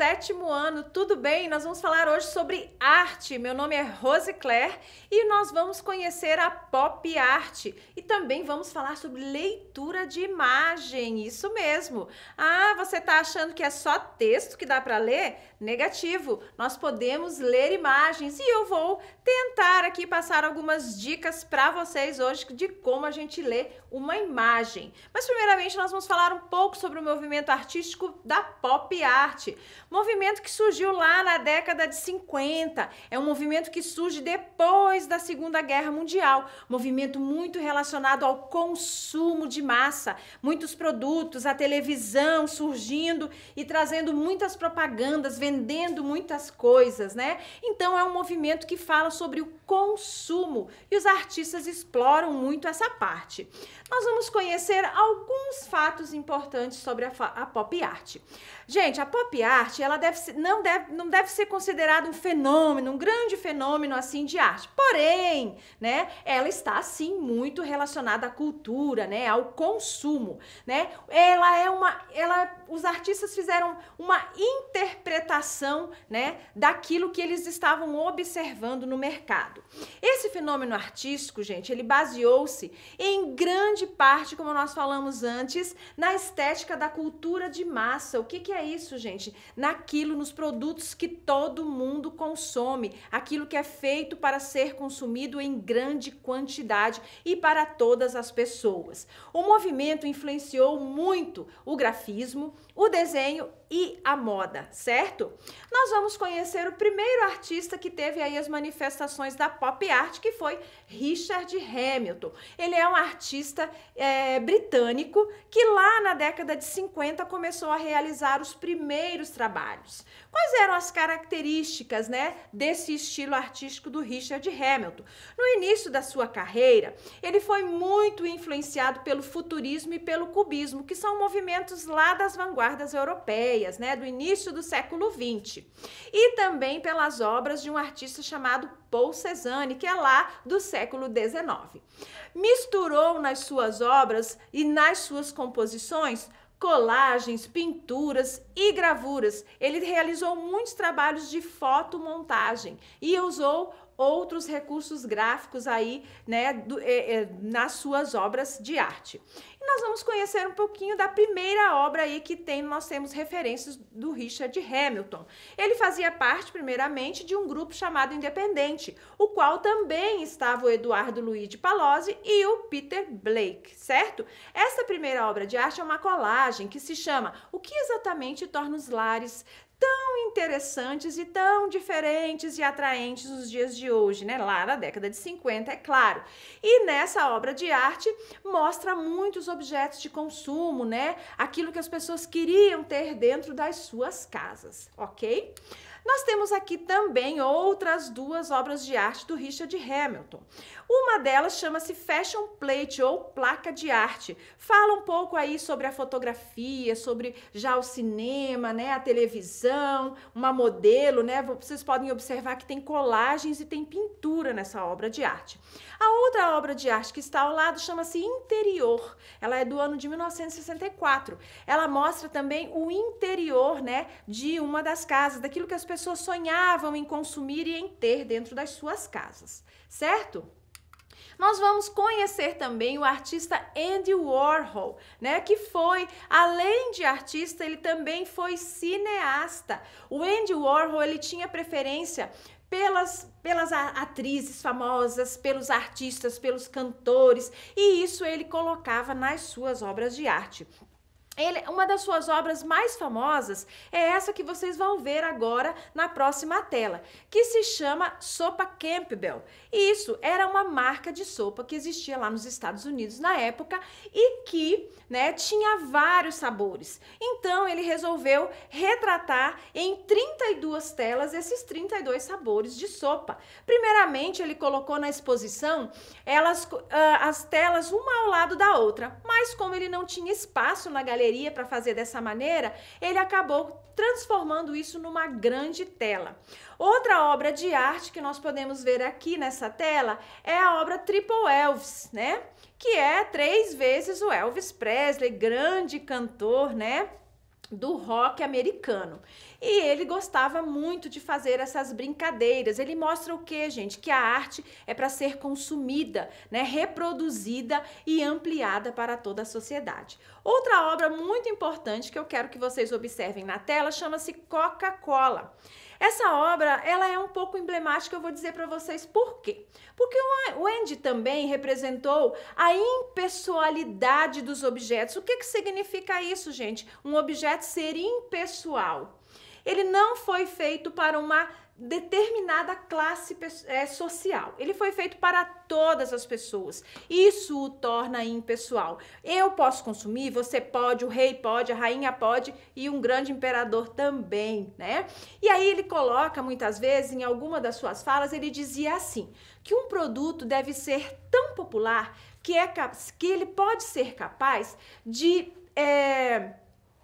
7º ano, tudo bem? Nós vamos falar hoje sobre arte. Meu nome é Rose Claire e nós vamos conhecer a pop art e também vamos falar sobre leitura de imagem, isso mesmo. Ah, você tá achando que é só texto que dá para ler? Negativo, nós podemos ler imagens e eu vou tentar aqui passar algumas dicas para vocês hoje de como a gente lê uma imagem. Mas primeiramente nós vamos falar um pouco sobre o movimento artístico da pop art. Movimento que surgiu lá na década de 50. É um movimento que surge depois da Segunda Guerra Mundial. Movimento muito relacionado ao consumo de massa. Muitos produtos, a televisão surgindo e trazendo muitas propagandas, vendendo muitas coisas, né? Então é um movimento que fala sobre o consumo e os artistas exploram muito essa parte. Nós vamos conhecer alguns fatos importantes sobre a pop art. Gente, a pop art, ela não deve ser considerada um fenômeno, um grande fenômeno assim de arte. Porém, né, ela está sim muito relacionada à cultura, né, ao consumo, né? Os artistas fizeram uma interpretação, né, daquilo que eles estavam observando no mercado. Esse fenômeno artístico, gente, ele baseou-se em grande parte, como nós falamos antes, na estética da cultura de massa. O que é isso, gente? Nos produtos que todo mundo consome, aquilo que é feito para ser consumido em grande quantidade e para todas as pessoas. O movimento influenciou muito o grafismo, o desenho e a moda, certo? Nós vamos conhecer o primeiro artista que teve aí as manifestações da pop art, que foi Richard Hamilton. Ele é um artista britânico que lá na década de 50 começou a realizar os primeiros trabalhos. Quais eram as características, né, desse estilo artístico do Richard Hamilton? No início da sua carreira, ele foi muito influenciado pelo futurismo e pelo cubismo, que são movimentos lá das vanguardas europeias, né, do início do século XX. E também pelas obras de um artista chamado Paul Cézanne, que é lá do século XIX. Misturou nas suas obras e nas suas composições colagens, pinturas e gravuras. Ele realizou muitos trabalhos de fotomontagem e usou outros recursos gráficos aí, né, nas suas obras de arte. E nós vamos conhecer um pouquinho da primeira obra aí que nós temos referências do Richard Hamilton. Ele fazia parte, primeiramente, de um grupo chamado Independente, o qual também estava o Eduardo Luigi Palozzi e o Peter Blake, certo? Essa primeira obra de arte é uma colagem que se chama O que exatamente torna os lares tão interessantes e tão diferentes e atraentes nos dias de hoje, né? Lá na década de 50, é claro. E nessa obra de arte mostra muitos objetos de consumo, né? Aquilo que as pessoas queriam ter dentro das suas casas, ok? Nós temos aqui também outras duas obras de arte do Richard Hamilton. Uma delas chama-se Fashion Plate, ou placa de arte. Fala um pouco aí sobre a fotografia, sobre já o cinema, né, a televisão, uma modelo, né? Vocês podem observar que tem colagens e tem pintura nessa obra de arte. A outra obra de arte que está ao lado chama-se Interior. Ela é do ano de 1964. Ela mostra também o interior, né, de uma das casas, daquilo que as pessoas sonhavam em consumir e em ter dentro das suas casas, certo? Nós vamos conhecer também o artista Andy Warhol, né, que foi, além de artista, ele também foi cineasta. O Andy Warhol, ele tinha preferência pelas atrizes famosas, pelos artistas, pelos cantores, e isso ele colocava nas suas obras de arte. Uma das suas obras mais famosas é essa que vocês vão ver agora na próxima tela, que se chama Sopa Campbell. E isso era uma marca de sopa que existia lá nos Estados Unidos na época e que, né, tinha vários sabores. Então ele resolveu retratar em 32 telas esses 32 sabores de sopa. Primeiramente ele colocou na exposição as telas uma ao lado da outra, mas como ele não tinha espaço na galeria para fazer dessa maneira, ele acabou transformando isso numa grande tela. Outra obra de arte que nós podemos ver aqui nessa tela é a obra Triple Elvis, né? Que é 3 vezes o Elvis Presley, grande cantor, né? do rock americano. E ele gostava muito de fazer essas brincadeiras. Ele mostra o quê, gente? Que a arte é para ser consumida, né? Reproduzida e ampliada para toda a sociedade. Outra obra muito importante que eu quero que vocês observem na tela chama-se Coca-Cola. Essa obra, ela é um pouco emblemática, eu vou dizer para vocês por quê. Porque o Andy também representou a impessoalidade dos objetos. O que significa isso, gente? Um objeto ser impessoal. Ele não foi feito para uma determinada classe social. Ele foi feito para todas as pessoas. Isso o torna impessoal. Eu posso consumir, você pode, o rei pode, a rainha pode e um grande imperador também, né? E aí ele coloca muitas vezes, em alguma das suas falas, ele dizia assim, que um produto deve ser tão popular que ele pode ser capaz de...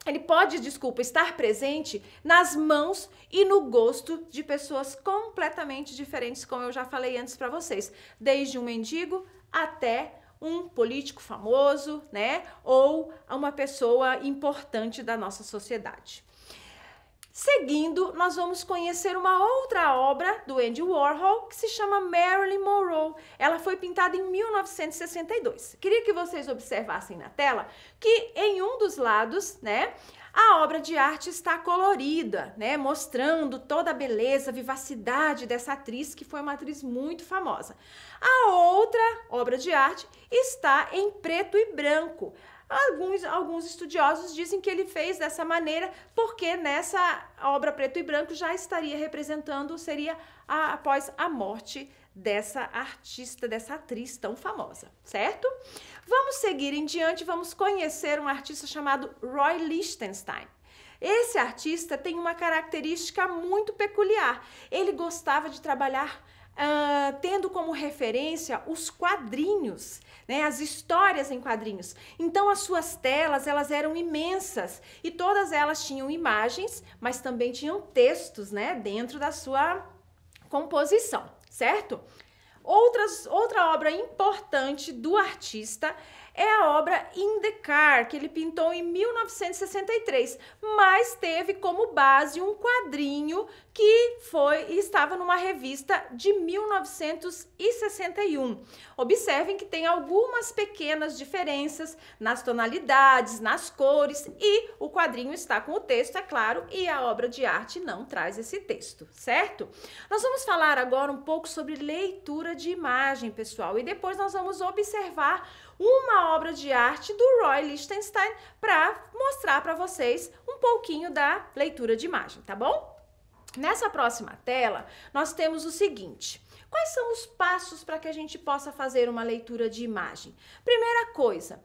Ele pode, estar presente nas mãos e no gosto de pessoas completamente diferentes, como eu já falei antes para vocês. Desde um mendigo até um político famoso, né? Ou uma pessoa importante da nossa sociedade. Seguindo, nós vamos conhecer uma outra obra do Andy Warhol, que se chama Marilyn Monroe. Ela foi pintada em 1962. Queria que vocês observassem na tela que em um dos lados, né, a obra de arte está colorida, né, mostrando toda a beleza, a vivacidade dessa atriz, que foi uma atriz muito famosa. A outra obra de arte está em preto e branco. Alguns estudiosos dizem que ele fez dessa maneira porque nessa obra preto e branco já estaria representando, seria após a morte dessa artista, dessa atriz tão famosa, certo? Vamos seguir em diante, vamos conhecer um artista chamado Roy Lichtenstein. Esse artista tem uma característica muito peculiar. Ele gostava de trabalhar tendo como referência os quadrinhos, né, as histórias em quadrinhos. Então as suas telas, elas eram imensas e todas elas tinham imagens, mas também tinham textos, né, dentro da sua composição, certo? Outra obra importante do artista é a obra In the Car, que ele pintou em 1963, mas teve como base um quadrinho que estava numa revista de 1961. Observem que tem algumas pequenas diferenças nas tonalidades, nas cores, e o quadrinho está com o texto, é claro, e a obra de arte não traz esse texto, certo? Nós vamos falar agora um pouco sobre leitura de imagem, pessoal, e depois nós vamos observar uma obra de arte do Roy Lichtenstein para mostrar para vocês um pouquinho da leitura de imagem, tá bom? Nessa próxima tela, nós temos o seguinte: quais são os passos para que a gente possa fazer uma leitura de imagem? Primeira coisa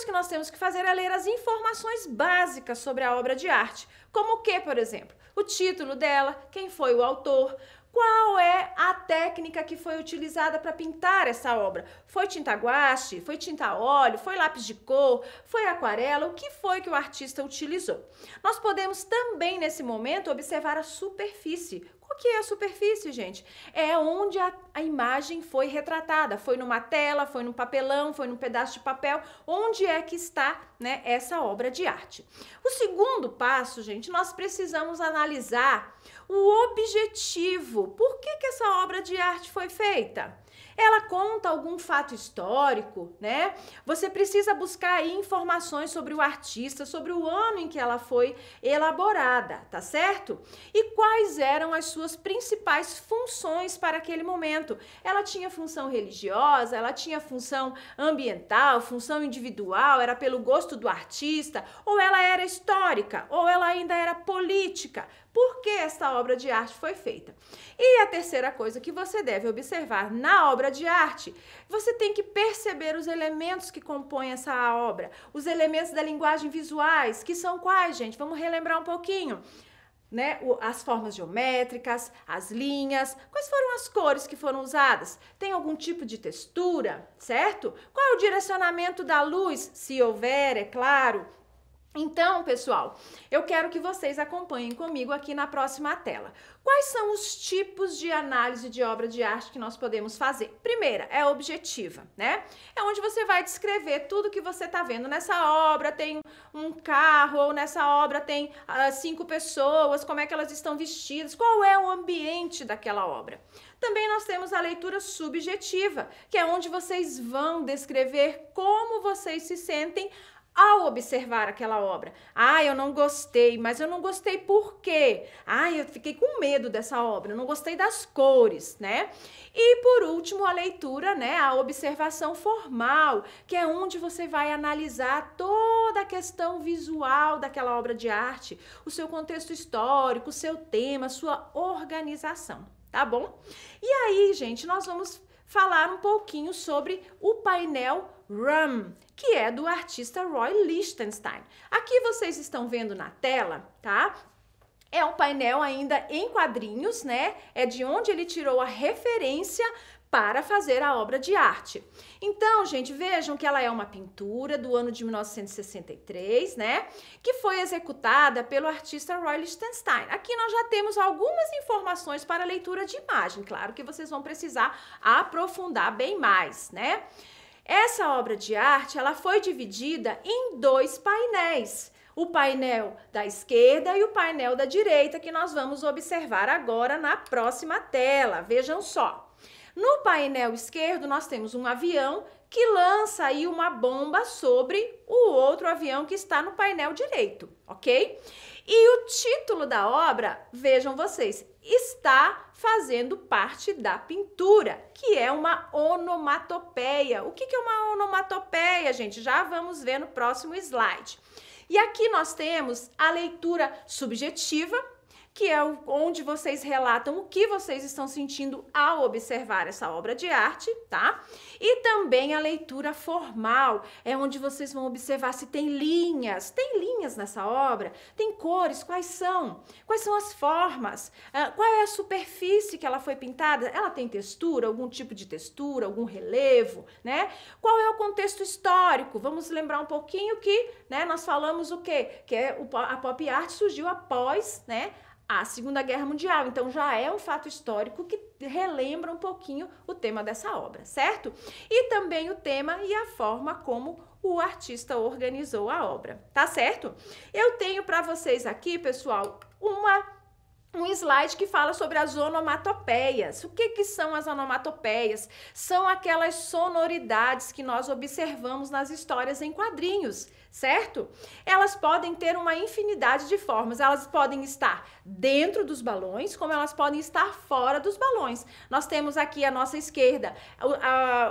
que nós temos que fazer é ler as informações básicas sobre a obra de arte, como o que, por exemplo? O título dela, quem foi o autor, qual é a técnica que foi utilizada para pintar essa obra? Foi tinta guache? Foi tinta a óleo? Foi lápis de cor? Foi aquarela? O que foi que o artista utilizou? Nós podemos também, nesse momento, observar a superfície. O que é a superfície, gente? É onde a imagem foi retratada. Foi numa tela, foi num papelão, foi num pedaço de papel. Onde é que está, né, essa obra de arte? O segundo passo, gente, nós precisamos analisar o objetivo. Por que essa obra de arte foi feita? Ela conta algum fato histórico, né? Você precisa buscar aí informações sobre o artista, sobre o ano em que ela foi elaborada, tá certo? E quais eram as suas principais funções para aquele momento? Ela tinha função religiosa, ela tinha função ambiental, função individual, era pelo gosto do artista, ou ela era histórica, ou ela ainda era política? Por que esta obra de arte foi feita? E a terceira coisa que você deve observar na obra de arte, você tem que perceber os elementos que compõem essa obra, os elementos da linguagem visuais, que são quais, gente? Vamos relembrar um pouquinho, né? As formas geométricas, as linhas, quais foram as cores que foram usadas? Tem algum tipo de textura, certo? Qual é o direcionamento da luz, se houver, é claro? Então, pessoal, eu quero que vocês acompanhem comigo aqui na próxima tela. Quais são os tipos de análise de obra de arte que nós podemos fazer? Primeira, é objetiva, né? É onde você vai descrever tudo que você está vendo. Nessa obra tem um carro, ou nessa obra tem 5 pessoas, como é que elas estão vestidas, qual é o ambiente daquela obra. Também nós temos a leitura subjetiva, que é onde vocês vão descrever como vocês se sentem ao observar aquela obra. Eu não gostei, mas eu não gostei por quê? Eu fiquei com medo dessa obra, eu não gostei das cores, né? E por último, a leitura, né? A observação formal, que é onde você vai analisar toda a questão visual daquela obra de arte, o seu contexto histórico, o seu tema, a sua organização, tá bom? E aí, gente, nós vamos falar um pouquinho sobre o painel RUM, que é do artista Roy Lichtenstein. Aqui vocês estão vendo na tela, tá? É um painel ainda em quadrinhos, né? É de onde ele tirou a referência para fazer a obra de arte. Então, gente, vejam que ela é uma pintura do ano de 1963, né? Que foi executada pelo artista Roy Lichtenstein. Aqui nós já temos algumas informações para a leitura de imagem. Claro que vocês vão precisar aprofundar bem mais, né? Essa obra de arte, ela foi dividida em 2 painéis. O painel da esquerda e o painel da direita, que nós vamos observar agora na próxima tela. Vejam só. No painel esquerdo, nós temos um avião que lança aí uma bomba sobre o outro avião que está no painel direito, ok? E o título da obra, vejam vocês, está fazendo parte da pintura, que é uma onomatopeia. O que é uma onomatopeia, gente? Já vamos ver no próximo slide. E aqui nós temos a leitura subjetiva, que é onde vocês relatam o que vocês estão sentindo ao observar essa obra de arte, tá? E também a leitura formal, é onde vocês vão observar se tem linhas nessa obra, tem cores, quais são as formas, qual é a superfície que ela foi pintada, ela tem textura, algum tipo de textura, algum relevo, né? Qual é o contexto histórico? Vamos lembrar um pouquinho que, né, nós falamos o quê? Que a pop art surgiu após, né, a Segunda Guerra Mundial, então já é um fato histórico que relembra um pouquinho o tema dessa obra, certo? E também o tema e a forma como o artista organizou a obra, tá certo? Eu tenho para vocês aqui, pessoal, um slide que fala sobre as onomatopeias. O que são as onomatopeias? São aquelas sonoridades que nós observamos nas histórias em quadrinhos, certo? Elas podem ter uma infinidade de formas. Elas podem estar dentro dos balões, como elas podem estar fora dos balões. Nós temos aqui à nossa esquerda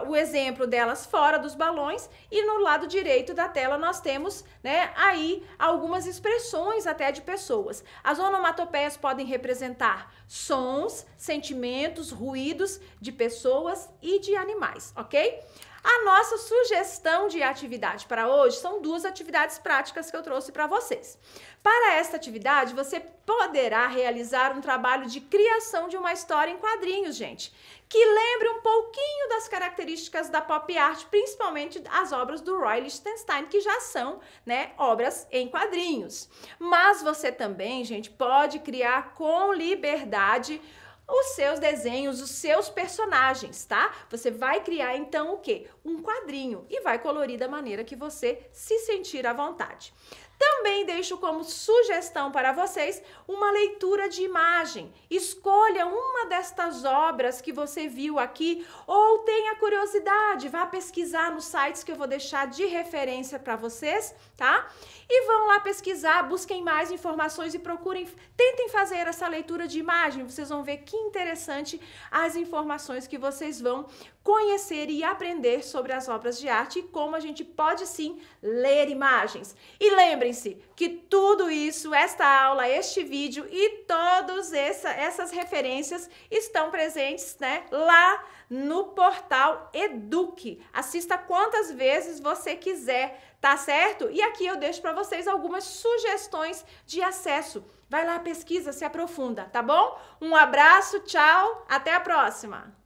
o exemplo delas fora dos balões e no lado direito da tela nós temos, né, aí algumas expressões até de pessoas. As onomatopeias podem representar sons, sentimentos, ruídos de pessoas e de animais, ok? A nossa sugestão de atividade para hoje são 2 atividades práticas que eu trouxe para vocês. Para esta atividade, você poderá realizar um trabalho de criação de uma história em quadrinhos, gente, que lembre um pouquinho das características da pop art, principalmente as obras do Roy Lichtenstein, que já são, né, obras em quadrinhos. Mas você também, gente, pode criar com liberdade os seus desenhos, os seus personagens, tá? Você vai criar, então, o quê? Um quadrinho e vai colorir da maneira que você se sentir à vontade. Também deixo como sugestão para vocês uma leitura de imagem. Escolha uma destas obras que você viu aqui ou tenha curiosidade, vá pesquisar nos sites que eu vou deixar de referência para vocês, tá? E vão lá pesquisar, busquem mais informações e procurem, tentem fazer essa leitura de imagem. Vocês vão ver que interessante as informações que vocês vão conhecer e aprender sobre as obras de arte e como a gente pode sim ler imagens. E lembrem-se que tudo isso, esta aula, este vídeo e todas essas referências estão presentes, né, lá no portal Eduque. Assista quantas vezes você quiser, tá certo? E aqui eu deixo para vocês algumas sugestões de acesso. Vai lá, pesquisa, se aprofunda, tá bom? Um abraço, tchau, até a próxima!